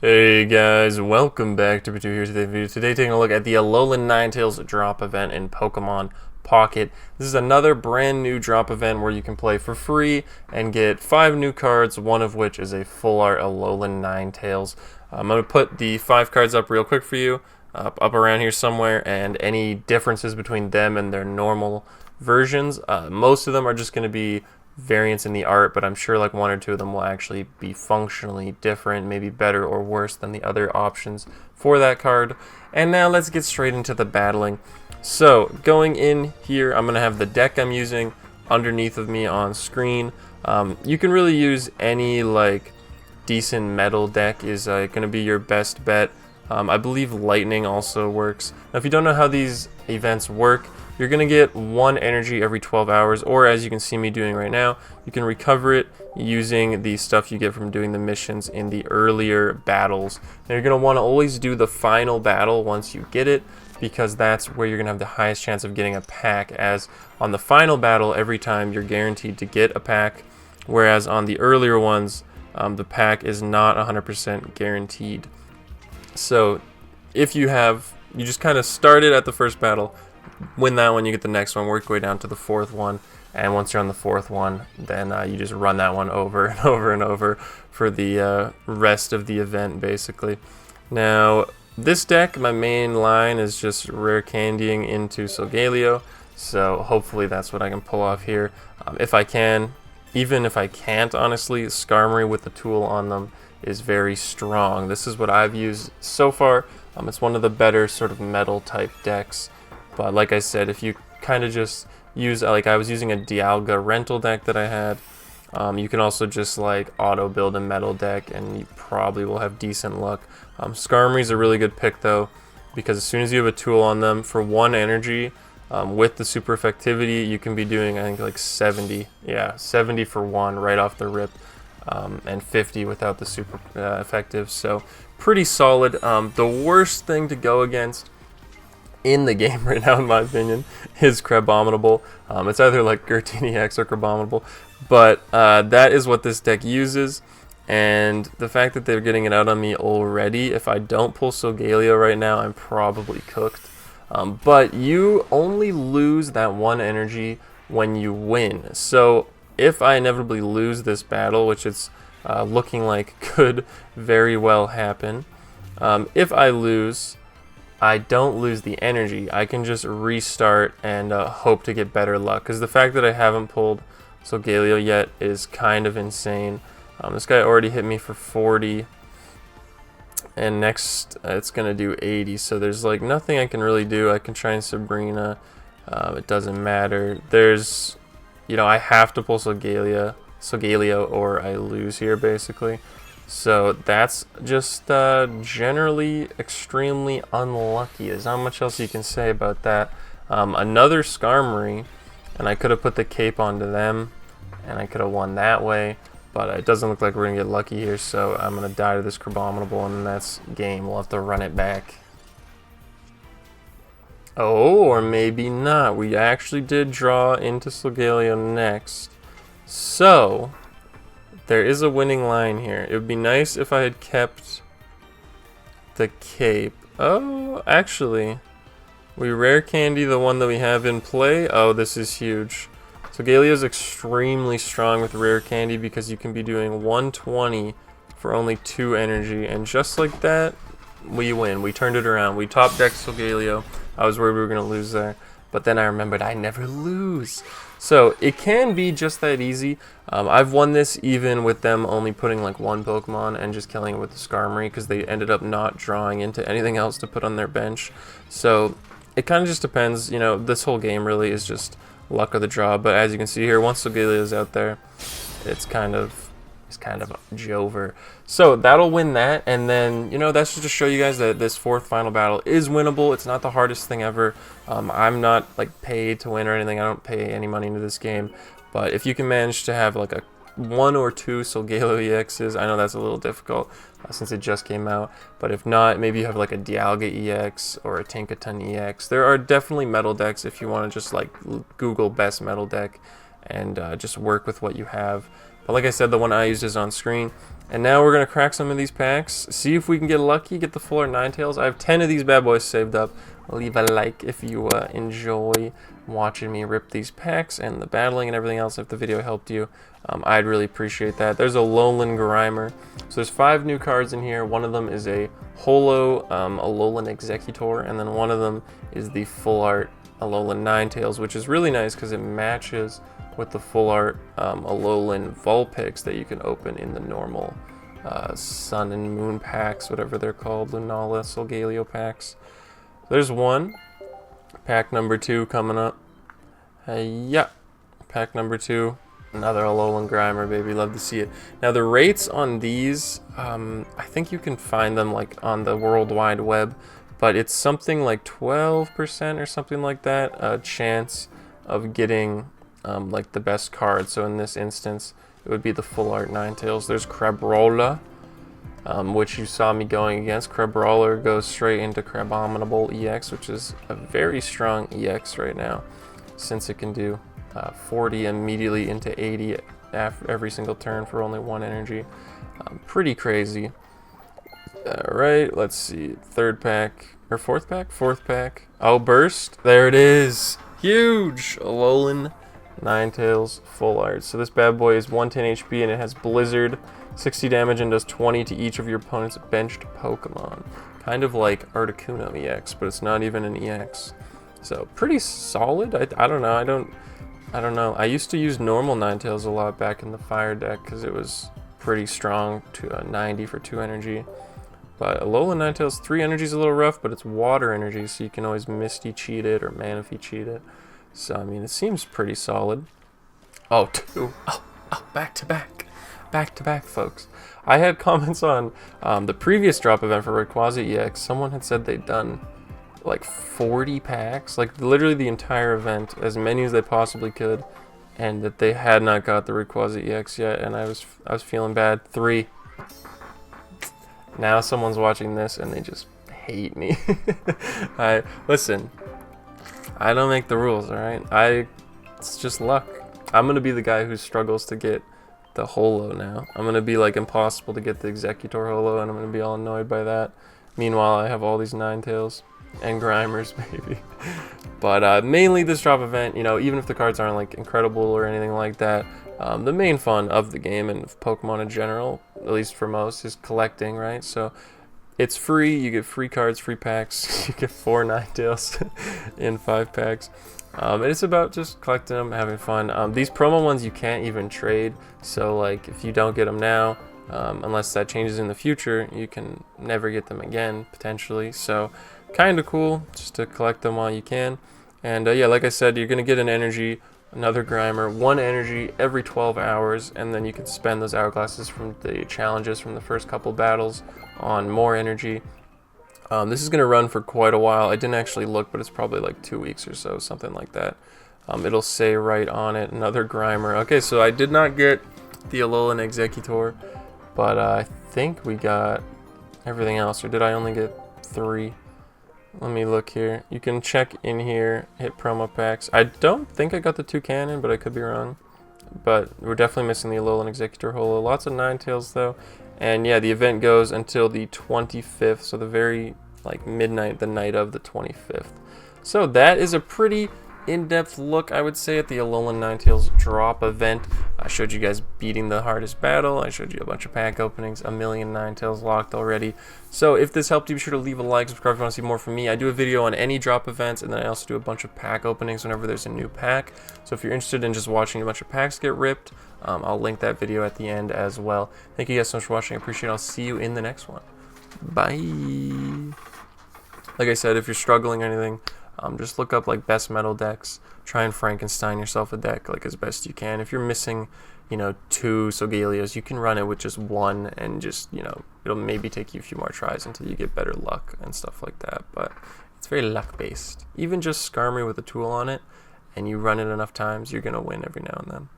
Hey guys, welcome back to here today's video. Today taking a look at the Alolan Ninetales drop event in Pokemon Pocket. This is another brand new drop event where you can play for free and get 5 new cards, one of which is a full art Alolan Ninetales. I'm going to put the 5 cards up real quick for you, up around here somewhere, and any differences between them and their normal versions. Most of them are just going to be variants in the art, but I'm sure like 1 or 2 of them will actually be functionally different, maybe better or worse than the other options for that card. And now let's get straight into the battling. So going in here, I'm gonna have the deck I'm using underneath of me on screen. You can really use any like decent metal deck is gonna be your best bet. I believe lightning also works. Now if you don't know how these events work, you're going to get 1 energy every 12 hours, or as you can see me doing right now, you can recover it using the stuff you get from doing the missions in the earlier battles. Now you're going to want to always do the final battle once you get it, because that's where you're going to have the highest chance of getting a pack, as on the final battle every time you're guaranteed to get a pack, whereas on the earlier ones the pack is not 100% guaranteed. So if you just kind of started at the first battle, win that one, you get the next one, work your way down to the 4th one, and once you're on the 4th one, then you just run that one over and over and over for the rest of the event, basically. Now, this deck, my main line is just rare candying into Solgaleo, so hopefully that's what I can pull off here. If I can, even if I can't, honestly, Skarmory with the tool on them is very strong. This is what I've used so far. It's one of the better sort of metal type decks. But like I said, if you kind of just use, like I was using a Dialga rental deck that I had, you can also just like auto build a metal deck and you probably will have decent luck. Skarmory's a really good pick though, because as soon as you have a tool on them for 1 energy, with the super effectivity, you can be doing I think like 70. Yeah, 70 for 1 right off the rip, and 50 without the super effective. So pretty solid. The worst thing to go against in the game right now, in my opinion, is Crabominable. It's either like Gurtini X or Crabominable, but that is what this deck uses, and the fact that they're getting it out on me already, if I don't pull Solgaleo right now, I'm probably cooked. But you only lose that 1 energy when you win, so if I inevitably lose this battle, which it's looking like could very well happen, if I lose, I don't lose the energy. I can just restart and hope to get better luck, because the fact that I haven't pulled Solgaleo yet is kind of insane. This guy already hit me for 40, and next it's gonna do 80, so there's like nothing I can really do. I can try and Sabrina, it doesn't matter. There's, I have to pull Solgaleo or I lose here basically. So that's just generally extremely unlucky. There's not much else you can say about that. Another Skarmory, and I could have put the cape onto them, and I could have won that way, but it doesn't look like we're going to get lucky here, so I'm going to die to this Crabominable, and that's game. We'll have to run it back. Oh, or maybe not. We actually did draw into Solgaleo next. So there is a winning line here. It would be nice if I had kept the cape. Oh, actually, we rare candy the one that we have in play. Oh, this is huge. So Solgaleo is extremely strong with rare candy because you can be doing 120 for only 2 energy, and just like that, we win. We turned it around. We top decked Solgaleo. I was worried we were going to lose there, but then I remembered I never lose. So it can be just that easy. I've won this even with them only putting like 1 Pokemon and just killing it with the Skarmory, because they ended up not drawing into anything else to put on their bench. So it kind of just depends. This whole game really is just luck of the draw. But as you can see here, once Solgaleo is out there, it's kind of Jover. So that'll win that, and then that's just to show you guys that this 4th final battle is winnable. It's not the hardest thing ever. I'm not like paid to win or anything. I don't pay any money into this game, but if you can manage to have like a 1 or 2 Solgaleo EXs, I know that's a little difficult since it just came out, but if not, maybe you have like a Dialga EX or a Tinkaton EX. There are definitely metal decks if you want to just like Google best metal deck and just work with what you have. But like I said, the one I used is on screen. And now we're going to crack some of these packs, see if we can get lucky, get the full art Ninetales. I have 10 of these bad boys saved up. Leave a like if you enjoy watching me rip these packs and the battling and everything else. If the video helped you, I'd really appreciate that. There's a Alolan Grimer. So there's 5 new cards in here. One of them is a Holo Alolan Exeggutor, and then one of them is the full art Alolan Ninetales, which is really nice because it matches with the full art Alolan Vulpix that you can open in the normal Sun and Moon packs, whatever they're called, Lunala, Solgaleo packs. There's one. Pack number 2 coming up. Yeah, pack number 2. Another Alolan Grimer, baby. Love to see it. Now the rates on these, I think you can find them like on the World Wide Web, but it's something like 12% or something like that chance of getting like the best card. So in this instance, it would be the full art Ninetales. There's Crabrawler, which you saw me going against. Crabrawler goes straight into Crabominable EX, which is a very strong EX right now, since it can do 40 immediately into 80 every single turn for only 1 energy. Pretty crazy. Alright, let's see. 3rd pack, or 4th pack? 4th pack. Oh, burst. There it is. Huge! Alolan Ninetales full art. So this bad boy is 110 HP and it has Blizzard, 60 damage, and does 20 to each of your opponent's benched Pokemon. Kind of like Articuno EX, but it's not even an EX. So pretty solid. I don't know. I don't know. I used to use normal Ninetales a lot back in the fire deck because it was pretty strong to 90 for 2 energy. But Alolan Ninetales 3 energy is a little rough, but it's water energy, so you can always Misty cheat it or Manaphy cheat it. So I mean, it seems pretty solid. Oh, 2. Oh, back to back. Back to back, folks. I had comments on the previous drop event for Rayquaza EX. Someone had said they'd done like 40 packs, like literally the entire event, as many as they possibly could, and that they had not got the Rayquaza EX yet, and I was feeling bad. 3. Now someone's watching this and they just hate me. Listen, I don't make the rules, all right? It's just luck. I'm gonna be the guy who struggles to get the Holo now. I'm gonna be like impossible to get the Exeggutor Holo, and I'm gonna be all annoyed by that. Meanwhile, I have all these Ninetales and Grimers, baby. But mainly this drop event, you know, even if the cards aren't like incredible or anything like that, the main fun of the game and of Pokemon in general, at least for most, is collecting, right? So it's free. You get free cards, free packs. You get 4 Ninetales in 5 packs. And it's about just collecting them, having fun. These promo ones you can't even trade. So like if you don't get them now, unless that changes in the future, you can never get them again, potentially. So kind of cool just to collect them while you can. And yeah, like I said, you're going to get an energy, another Grimer, 1 energy every 12 hours, and then you can spend those hourglasses from the challenges from the first couple battles on more energy. This is going to run for quite a while. I didn't actually look, but it's probably like 2 weeks or so, something like that. It'll say right on it, another Grimer. Okay, so I did not get the Alolan Exeggutor, but I think we got everything else, or did I only get 3? Let me look here. You can check in here, hit promo packs. I don't think I got the Toucannon, but I could be wrong. But we're definitely missing the Alolan Exeggutor Holo. Lots of Ninetales though. And yeah, the event goes until the 25th, so the very like midnight, the night of the 25th. So that is a pretty in-depth look, I would say, at the Alolan Ninetales drop event. I showed you guys beating the hardest battle. I showed you a bunch of pack openings, a million Ninetales locked already. So if this helped you, be sure to leave a like, subscribe if you want to see more from me. I do a video on any drop events, and then I also do a bunch of pack openings whenever there's a new pack. So if you're interested in just watching a bunch of packs get ripped, I'll link that video at the end as well. Thank you guys so much for watching. I appreciate it. I'll see you in the next one. Bye. Like I said, if you're struggling or anything, just look up like best metal decks. Try and Frankenstein yourself a deck like as best you can. If you're missing, you know, 2 Solgaleos, you can run it with just 1, and just, you know, it'll maybe take you a few more tries until you get better luck and stuff like that. But it's very luck based. Even just Skarmory with a tool on it, and you run it enough times, you're gonna win every now and then.